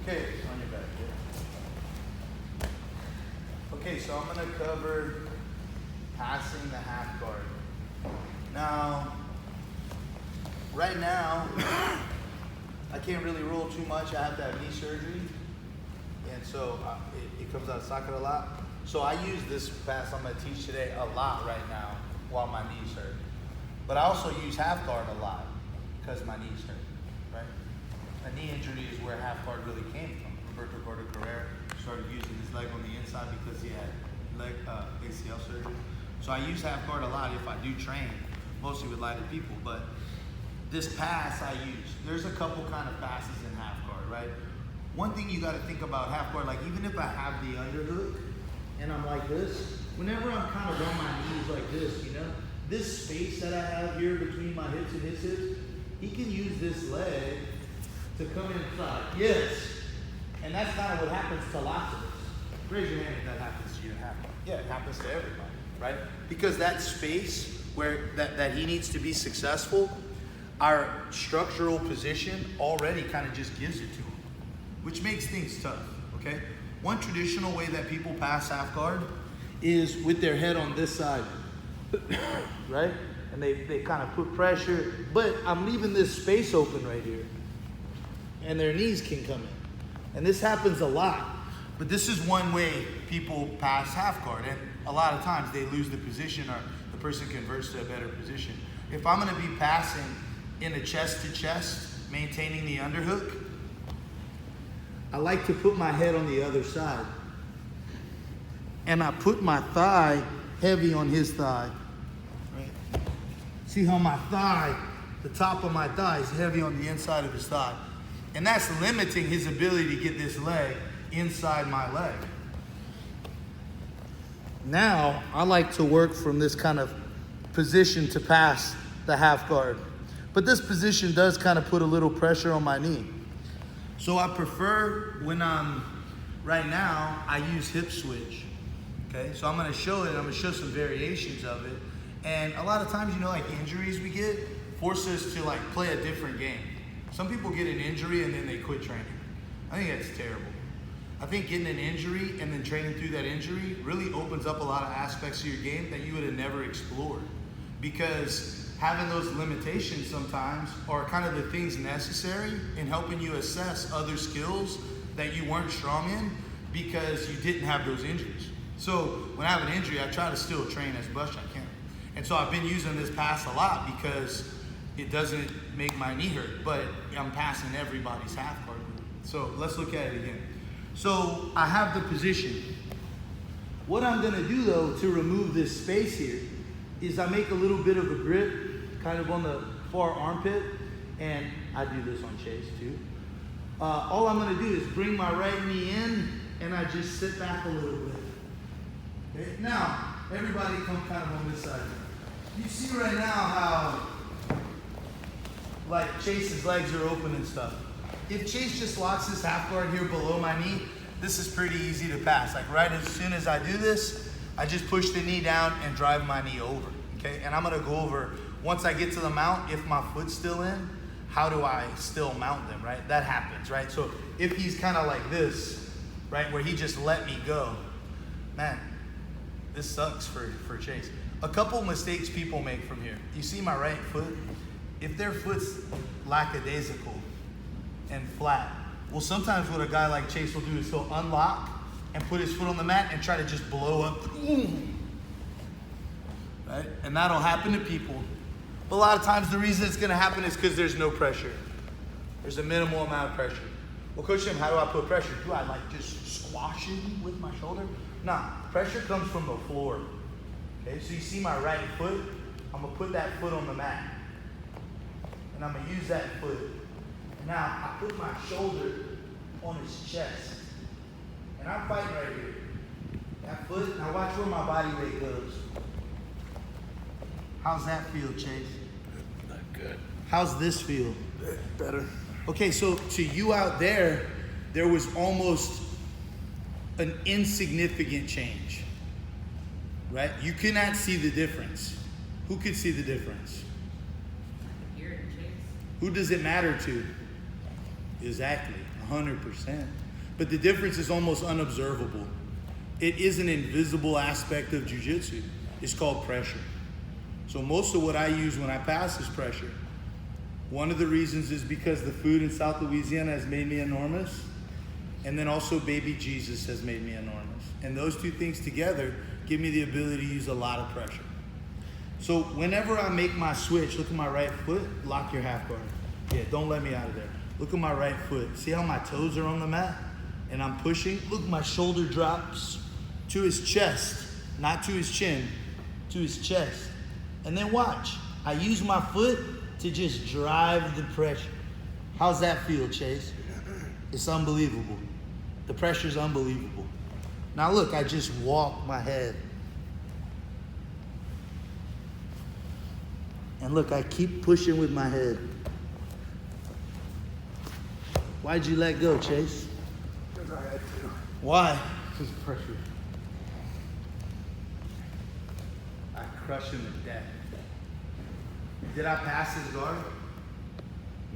Okay, on your back. Yeah. Okay, so I'm going to cover passing the half guard. Now, right now, I can't really roll too much. I have to have knee surgery, and so it comes out of socket a lot. So I use this pass I'm going to teach today a lot right now while my knees hurt. But I also use half guard a lot because my knees hurt, right? A knee injury is where half guard really came from. Prof Credeur started using his leg on the inside because he had leg ACL surgery. So I use half guard a lot if I do train, mostly with lighted people. But this pass I use, there's a couple kind of passes in half guard, right? One thing you got to think about half guard, like even if I have the underhook and I'm like this, whenever I'm kind of on my knees like this, you know, this space that I have here between my hips and his hips, he can use this leg to come inside. Yes. And that's kind of what happens to lots of us. Raise your hand if that happens to you in half guard. Yeah, it happens to everybody, right? Because that space where that he needs to be successful, our structural position already kind of just gives it to him, which makes things tough, okay? One traditional way that people pass half guard is with their head on this side, right? And they kind of put pressure, but I'm leaving this space open right here, and their knees can come in. And this happens a lot, but this is one way people pass half guard, and a lot of times they lose the position or the person converts to a better position. If I'm gonna be passing in a chest to chest, maintaining the underhook, I like to put my head on the other side. And I put my thigh heavy on his thigh, right? See how my thigh, the top of my thigh is heavy on the inside of his thigh. And that's limiting his ability to get this leg inside my leg. Now, I like to work from this kind of position to pass the half guard. But this position does kind of put a little pressure on my knee. So I prefer when right now, I use hip switch. Okay, so I'm gonna show it, I'm gonna show some variations of it. And a lot of times, you know, like injuries we get force us to like play a different game. Some people get an injury and then they quit training. I think that's terrible. I think getting an injury and then training through that injury really opens up a lot of aspects of your game that you would have never explored. Because having those limitations sometimes are kind of the things necessary in helping you assess other skills that you weren't strong in because you didn't have those injuries. So when I have an injury, I try to still train as much as I can. And so I've been using this pass a lot because it doesn't make my knee hurt, but I'm passing everybody's half guard. So let's look at it again. So I have the position. What I'm gonna do though to remove this space here is I make a little bit of a grip kind of on the far armpit, and I do this on Chase too. All I'm gonna do is bring my right knee in and I just sit back a little bit. Okay? Now, everybody come kind of on this side. You see right now how like Chase's legs are open and stuff. If Chase just locks his half guard here below my knee, this is pretty easy to pass. Like right as soon as I do this, I just push the knee down and drive my knee over, okay? And I'm gonna go over, once I get to the mount, if my foot's still in, how do I still mount them, right? That happens, right? So if he's kind of like this, right, where he just let me go, man, this sucks for Chase. A couple mistakes people make from here. You see my right foot? If their foot's lackadaisical and flat, well, sometimes what a guy like Chase will do is he'll unlock and put his foot on the mat and try to just blow up, right? And that'll happen to people. But a lot of times the reason it's gonna happen is because there's no pressure. There's a minimal amount of pressure. Well, Coach Tim, how do I put pressure? Do I like just squash it with my shoulder? Nah, pressure comes from the floor. Okay, so you see my right foot? I'm gonna put that foot on the mat. And I'm gonna use that foot. Now, I put my shoulder on his chest. And I'm fighting right here. That foot, now watch where my body weight goes. How's that feel, Chase? Not good. How's this feel? Better. Okay, so to you out there, there was almost an insignificant change, right? You cannot see the difference. Who could see the difference? Here, Chase. Who does it matter to? Exactly, 100%. But the difference is almost unobservable. It is an invisible aspect of jiu-jitsu. It's called pressure. So most of what I use when I pass is pressure. One of the reasons is because the food in South Louisiana has made me enormous. And then also baby Jesus has made me enormous. And those two things together give me the ability to use a lot of pressure. So whenever I make my switch, look at my right foot, lock your half guard. Yeah, don't let me out of there. Look at my right foot. See how my toes are on the mat? And I'm pushing. Look, my shoulder drops to his chest, not to his chin, to his chest. And then watch. I use my foot to just drive the pressure. How's that feel, Chase? It's unbelievable. The pressure's unbelievable. Now look, I just walk my head. And look, I keep pushing with my head. Why'd you let go, Chase? Because I had to. Why? Because of pressure. I crushed him to death. Did I pass his guard?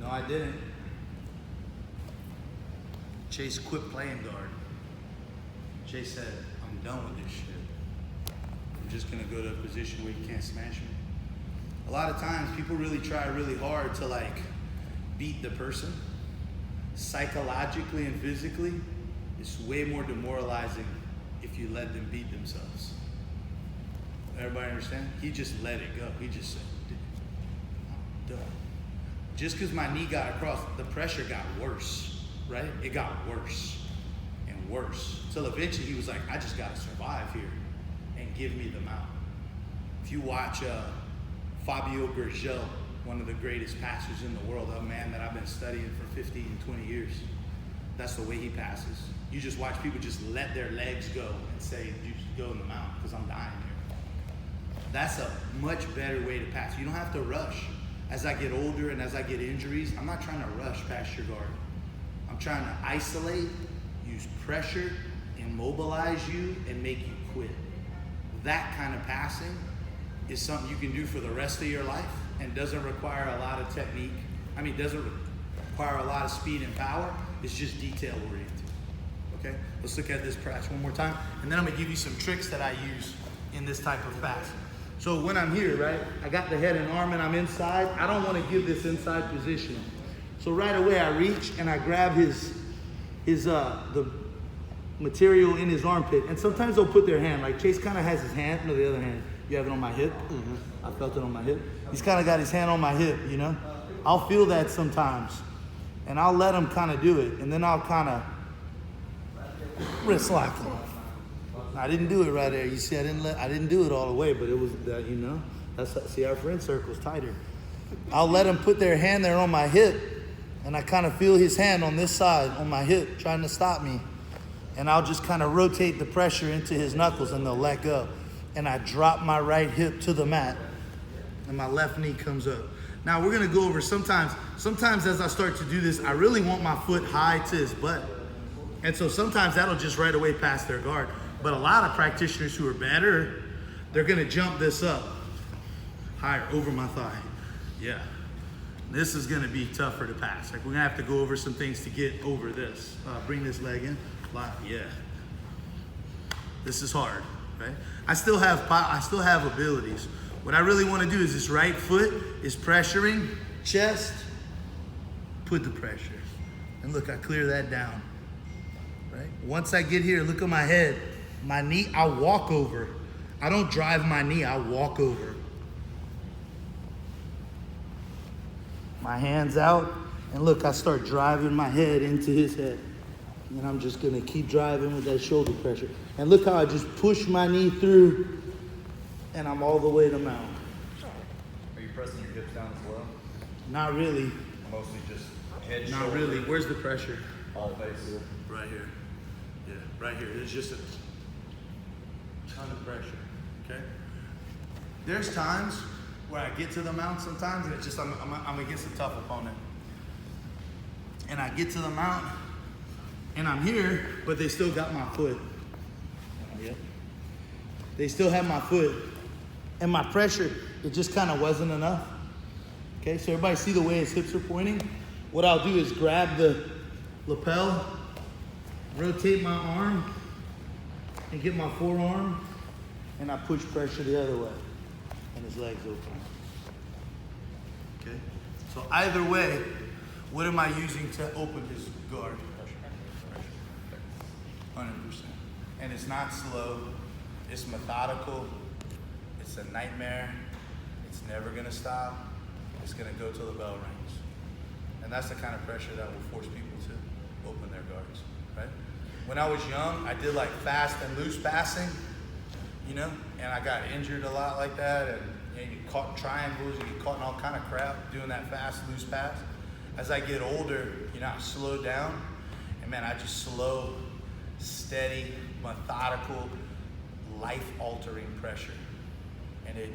No, I didn't. Chase quit playing guard. Chase said, I'm done with this shit. I'm just gonna go to a position where you can't smash me. A lot of times people really try really hard to like beat the person. Psychologically and physically, it's way more demoralizing if you let them beat themselves. Everybody understand? He just let it go. He just said, I'm done. Just because my knee got across, the pressure got worse, right? It got worse and worse. Until eventually he was like, I just got to survive here and give me the mount. If you watch Fabio Gurgel, one of the greatest passers in the world, a man that I've been studying for 15, 20 years, that's the way he passes. You just watch people just let their legs go and say, you just go in the mount because I'm dying here. That's a much better way to pass. You don't have to rush. As I get older and as I get injuries, I'm not trying to rush past your guard. I'm trying to isolate, use pressure, immobilize you, and make you quit. That kind of passing is something you can do for the rest of your life and doesn't require a lot of technique. I mean, doesn't require a lot of speed and power. It's just detail oriented. Okay? Let's look at this press one more time, and then I'm gonna give you some tricks that I use in this type of pass. So when I'm here, right, I got the head and arm and I'm inside. I don't want to give this inside position. So right away I reach and I grab the material in his armpit. And sometimes they'll put their hand, like Chase kind of has his hand, no, the other hand. You have it on my hip? Mm-hmm. I felt it on my hip. He's kind of got his hand on my hip, you know? I'll feel that sometimes. And I'll let him kind of do it. And then I'll kind of wrist lock him. I didn't do it right there. You see, I didn't do it all the way, but it was that, you know. See, our friend circle's tighter. I'll let him put their hand there on my hip, and I kind of feel his hand on this side on my hip, trying to stop me. And I'll just kind of rotate the pressure into his knuckles, and they'll let go. And I drop my right hip to the mat, and my left knee comes up. Now we're gonna go over sometimes as I start to do this, I really want my foot high to his butt. And so sometimes that'll just right away pass their guard. But a lot of practitioners who are better, they're gonna jump this up higher over my thigh. Yeah. This is gonna be tougher to pass. Like we're gonna have to go over some things to get over this. Bring this leg in. Yeah. This is hard, right? I still have abilities. What I really wanna do is this right foot is pressuring, chest, put the pressure. And look, I clear that down, right? Once I get here, look at my head. My knee, I walk over. I don't drive my knee, I walk over. My hands out, and look, I start driving my head into his head. And I'm just gonna keep driving with that shoulder pressure. And look how I just push my knee through, and I'm all the way to mount. Are you pressing your hips down as well? Not really. Mostly just head, Not shoulder, really. Where's the pressure? all face. Right here. Yeah, right here. It's just a ton of pressure, okay? There's times where I get to the mount sometimes and it's just, I'm against a tough opponent. And I get to the mount and I'm here, but they still got my foot. Yep. They still have my foot. And my pressure, it just kind of wasn't enough. Okay, so everybody see the way his hips are pointing? What I'll do is grab the lapel, rotate my arm, and get my forearm, and I push pressure the other way, and his legs open. Okay? So either way, what am I using to open his guard? 100%. And it's not slow, it's methodical, it's a nightmare, it's never gonna stop, it's gonna go till the bell rings. And that's the kind of pressure that will force people to open their guards, right? When I was young, I did like fast and loose passing, you know, and I got injured a lot like that, and you get caught in triangles, you get caught in all kind of crap doing that fast, loose pass. As I get older, you know, I slow down, and man, I just slow, steady, methodical, life-altering pressure, and it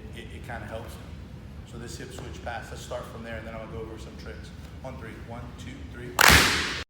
kind of helps me. So this hip switch pass, let's start from there, and then I'm gonna go over some tricks. On three. 1, 2, 3.